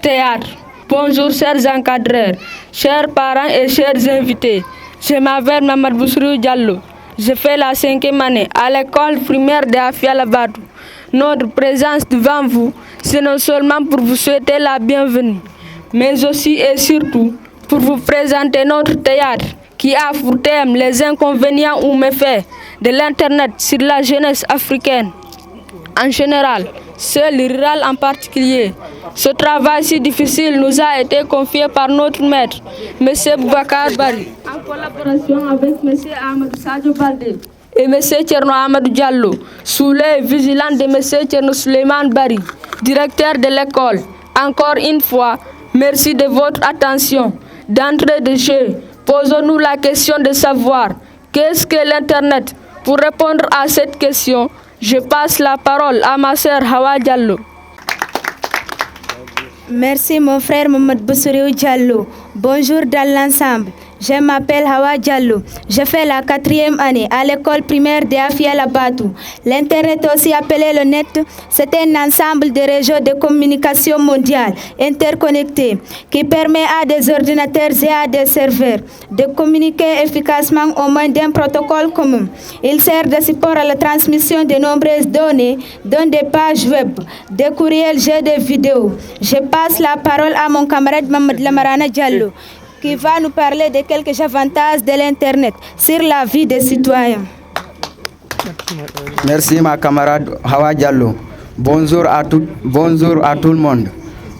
théâtre. Bonjour chers encadreurs, chers parents et chers invités. Je m'appelle Mamad Boussrou Diallo. Je fais la 5e année à l'école primaire de Afia Labadou. Notre présence devant vous, c'est non seulement pour vous souhaiter la bienvenue, mais aussi et surtout pour vous présenter notre théâtre qui a pour thème les inconvénients ou méfaits de l'Internet sur la jeunesse africaine en général, celle rurale en particulier. Ce travail si difficile nous a été confié par notre maître, M. Boubacar Bari, en collaboration avec M. Amadou Sadio Baldé et M. Tcherno Amadou Diallo, sous l'œil vigilant de M. Tcherno Suleiman Bari, directeur de l'école. Encore une fois, merci de votre attention. D'entrée de jeu, posons-nous la question de savoir qu'est-ce que l'Internet. Pour répondre à cette question, je passe la parole à ma sœur Hawa Diallo. Merci mon frère Mohamed Boussrou Diallo. Bonjour dans l'ensemble. Je m'appelle Hawa Diallo. Je fais la 4e année à l'école primaire de Afia Labatou. L'Internet, aussi appelé le net, c'est un ensemble de réseaux de communication mondiale interconnectés qui permet à des ordinateurs et à des serveurs de communiquer efficacement au moyen d'un protocole commun. Il sert de support à la transmission de nombreuses données, dont des pages web, des courriels et des vidéos. Je passe la parole à mon camarade Mohamed Lamarana Diallo, qui va nous parler de quelques avantages de l'Internet sur la vie des citoyens. Merci ma camarade Hawa Diallo. Bonjour à tout le monde.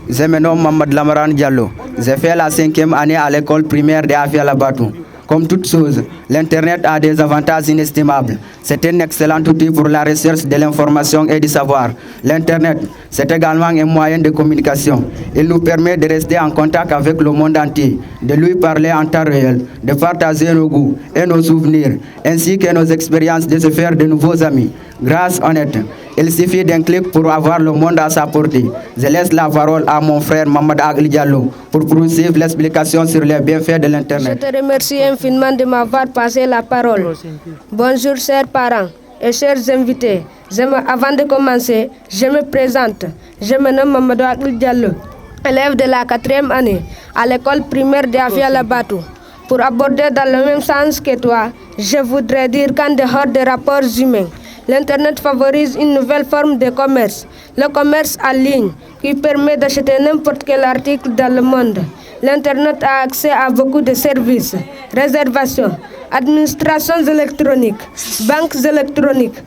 Je me nomme Mohamed Lamaran Diallo. J'ai fait la 5e année à l'école primaire de Afia Labatou. Comme toute chose, l'Internet a des avantages inestimables. C'est un excellent outil pour la recherche de l'information et du savoir. L'Internet, c'est également un moyen de communication. Il nous permet de rester en contact avec le monde entier, de lui parler en temps réel, de partager nos goûts et nos souvenirs, ainsi que nos expériences, de se faire de nouveaux amis. Grâce au net, il suffit d'un clic pour avoir le monde à sa portée. Je laisse la parole à mon frère Mohamed Agli Diallo pour poursuivre l'explication sur les bienfaits de l'Internet. Je te remercie infiniment de m'avoir passé la parole. Bonjour chers parents et chers invités. Avant de commencer, je me présente. Je me nomme Mohamed Agli Diallo, élève de la 4e année à l'école primaire de Afia Labatou. Pour aborder dans le même sens que toi, je voudrais dire qu'en dehors des rapports humains, l'Internet favorise une nouvelle forme de commerce, le commerce en ligne, qui permet d'acheter n'importe quel article dans le monde. L'Internet a accès à beaucoup de services, réservations, administrations électroniques, banques électroniques,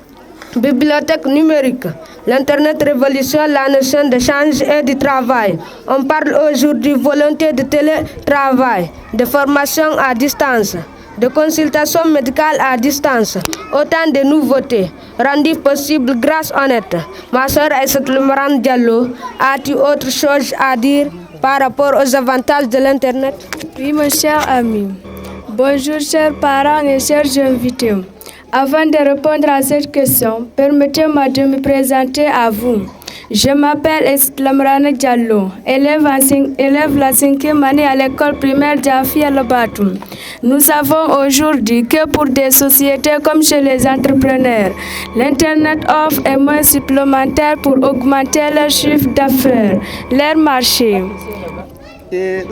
bibliothèques numériques. L'Internet révolutionne la notion d'échange et du travail. On parle aujourd'hui de volonté de télétravail, de formation à distance, de consultation médicale à distance, autant de nouveautés rendues possibles grâce au net. Ma soeur Aïssat Lamaran Diallo, as-tu autre chose à dire par rapport aux avantages de l'Internet? Oui, mon cher ami. Bonjour, chers parents et chers invités. Avant de répondre à cette question, permettez-moi de me présenter à vous. Je m'appelle Aïssat Lamaran Diallo, élève la 5e année à l'école primaire d'Afia Labatou. Nous savons aujourd'hui que pour des sociétés comme chez les entrepreneurs, l'Internet offre un moyen supplémentaire pour augmenter leur chiffre d'affaires, leur marché et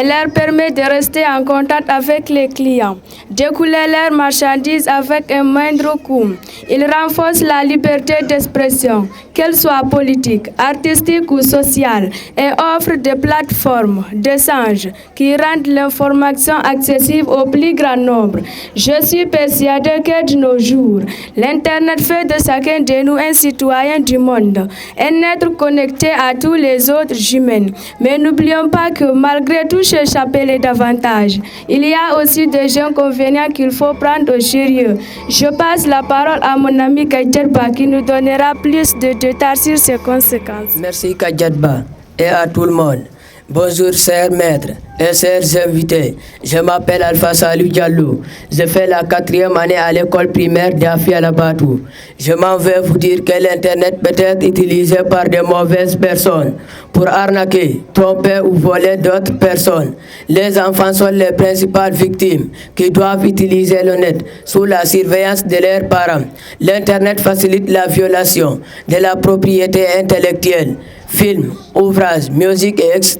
leur permet de rester en contact avec les clients, d'écouler leurs marchandises avec un moindre coût. Il renforce la liberté d'expression, qu'elle soit politique, artistique ou sociale, et offre des plateformes d'échange qui rendent l'information accessible au plus grand nombre. Je suis persuadé que de nos jours, l'Internet fait de chacun de nous un citoyen du monde, un être connecté à tous les autres humains. Mais n'oublions pas que malgré tout ce chapelet d'avantages, il y a aussi des inconvénients qu'il faut prendre au sérieux. Je passe la parole à mon ami Kadjadba qui nous donnera plus de détails sur ses conséquences. Merci Kadjadba et à tout le monde. Bonjour chers maîtres et chers invités, je m'appelle Alpha Salou Diallo, je fais la 4e année à l'école primaire d'Afia Labatou. Je m'en vais vous dire que l'Internet peut être utilisé par de mauvaises personnes pour arnaquer, tromper ou voler d'autres personnes. Les enfants sont les principales victimes qui doivent utiliser le net sous la surveillance de leurs parents. L'Internet facilite la violation de la propriété intellectuelle, films, ouvrages, musique et etc.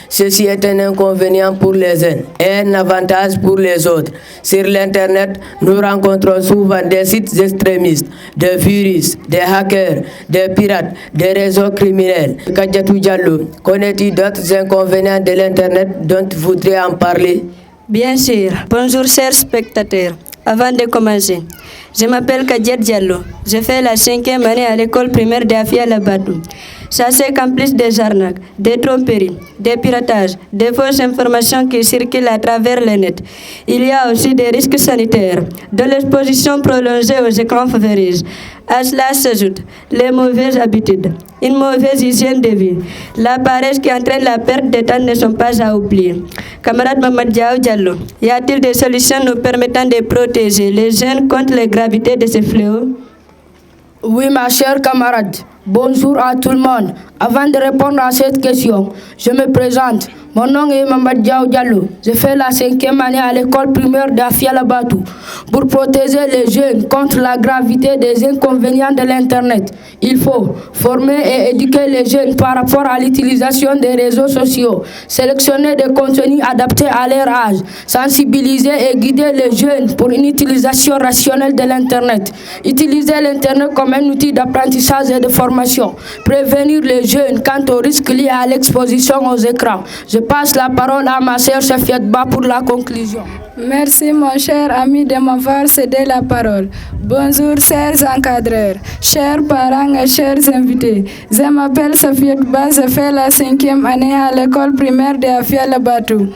Ceci est un inconvénient pour les uns et un avantage pour les autres. Sur l'Internet, nous rencontrons souvent des sites extrémistes, des virus, des hackers, des pirates, des réseaux criminels. Kadiatou Diallo, connais-tu d'autres inconvénients de l'Internet dont tu voudrais en parler? Bien sûr. Bonjour chers spectateurs. Avant de commencer, je m'appelle Kadiat Diallo. Je fais la 5e année à l'école primaire d'Afia Labatou. Sachez qu'en plus des arnaques, des tromperies, des piratages, des fausses informations qui circulent à travers le net, il y a aussi des risques sanitaires, de l'exposition prolongée aux écrans favoris. À cela s'ajoutent les mauvaises habitudes, une mauvaise hygiène de vie, la paresse qui entraîne la perte de temps ne sont pas à oublier. Camarade Mamadou Diallo, y a-t-il des solutions nous permettant de protéger les jeunes contre les gravités de ces fléaux? Oui, ma chère camarade. Bonjour à tout le monde. Avant de répondre à cette question, je me présente. Mon nom est Mamadou Diallo. Je fais la 5e année à l'école primaire d'Afia Labatou. Pour protéger les jeunes contre la gravité des inconvénients de l'Internet, il faut former et éduquer les jeunes par rapport à l'utilisation des réseaux sociaux, sélectionner des contenus adaptés à leur âge, sensibiliser et guider les jeunes pour une utilisation rationnelle de l'Internet, utiliser l'Internet comme un outil d'apprentissage et de formation, prévenir les jeunes quant aux risques liés à l'exposition aux écrans. Je passe la parole à ma sœur Safiat Ba pour la conclusion. Merci mon cher ami de m'avoir cédé la parole. Bonjour chers encadreurs, chers parents et chers invités. Je m'appelle Safiat Ba, je fais la 5e année à l'école primaire d'Afia Labatou.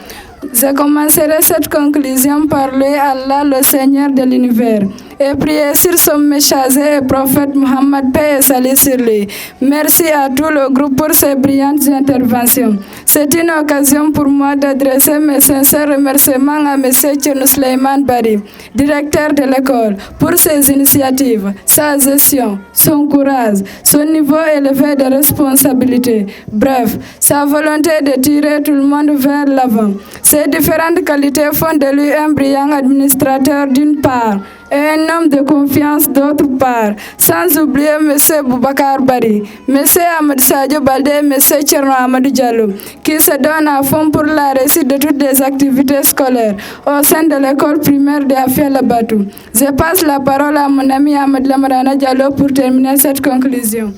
Je commencerai cette conclusion par louer Allah, le Seigneur de l'univers, et prier sur son messager et prophète Mohammed, paix et salut sur lui. Merci à tout le groupe pour ces brillantes interventions. C'est une occasion pour moi d'adresser mes sincères remerciements à M. Tchernou Suleiman Bari, directeur de l'école, pour ses initiatives, sa gestion, son courage, son niveau élevé de responsabilité. Bref, sa volonté de tirer tout le monde vers l'avant. Ces différentes qualités font de lui un brillant administrateur d'une part et un homme de confiance d'autre part, sans oublier M. Boubacar Bari, M. Ahmed Sadio Baldé et M. Tchernou Amadou Diallo, qui se donnent à fond pour la réussite de toutes les activités scolaires au sein de l'école primaire d'Afia Labatou. Je passe la parole à mon ami Ahmed Lamarana Diallo pour terminer cette conclusion.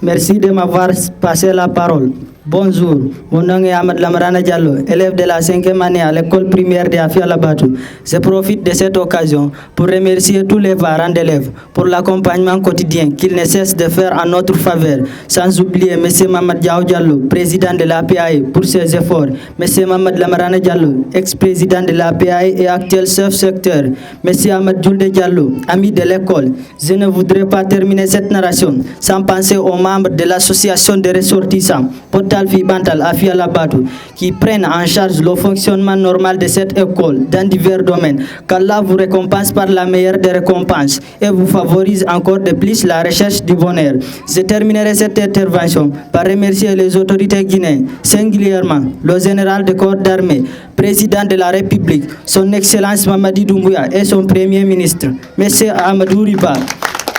Merci de m'avoir passé la parole. Bonjour, mon nom est Ahmed Lamarana Diallo, élève de la 5e année à l'école primaire d'Afia Labatou. Je profite de cette occasion pour remercier tous les parents d'élèves pour l'accompagnement quotidien qu'ils ne cessent de faire en notre faveur, sans oublier M. Mamadou Diallo, président de l'APAE, pour ses efforts, M. Mamadou Lamarana Diallo, ex-président de l'APAE et actuel chef-secteur, M. Ahmed Djoulde Diallo, ami de l'école. Je ne voudrais pas terminer cette narration sans penser aux membres de l'association des ressortissants, Talfi Bantal Afia Labatou, qui prennent en charge le fonctionnement normal de cette école dans divers domaines, qu'Allah vous récompense par la meilleure des récompenses et vous favorise encore de plus la recherche du bonheur. Je terminerai cette intervention par remercier les autorités guinéennes, singulièrement le général de corps d'armée, président de la République, son Excellence Mamadi Doumbouya et son Premier ministre, M. Amadou Riba,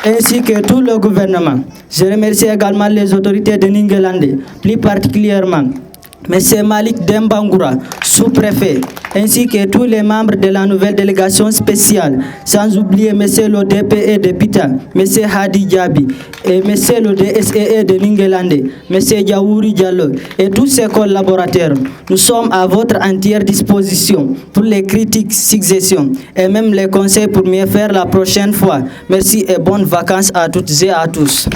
ainsi que tout le gouvernement. Je remercie également les autorités de Ninguélande, plus particulièrement M. Malik Dembangoura, sous-préfet, ainsi que tous les membres de la nouvelle délégation spéciale, sans oublier M. le DPE de Pita, M. Hadi Diaby et M. le DSEE de Ninguélande, M. Diawouri Diallo et tous ses collaborateurs. Nous sommes à votre entière disposition pour les critiques, suggestions et même les conseils pour mieux faire la prochaine fois. Merci et bonnes vacances à toutes et à tous.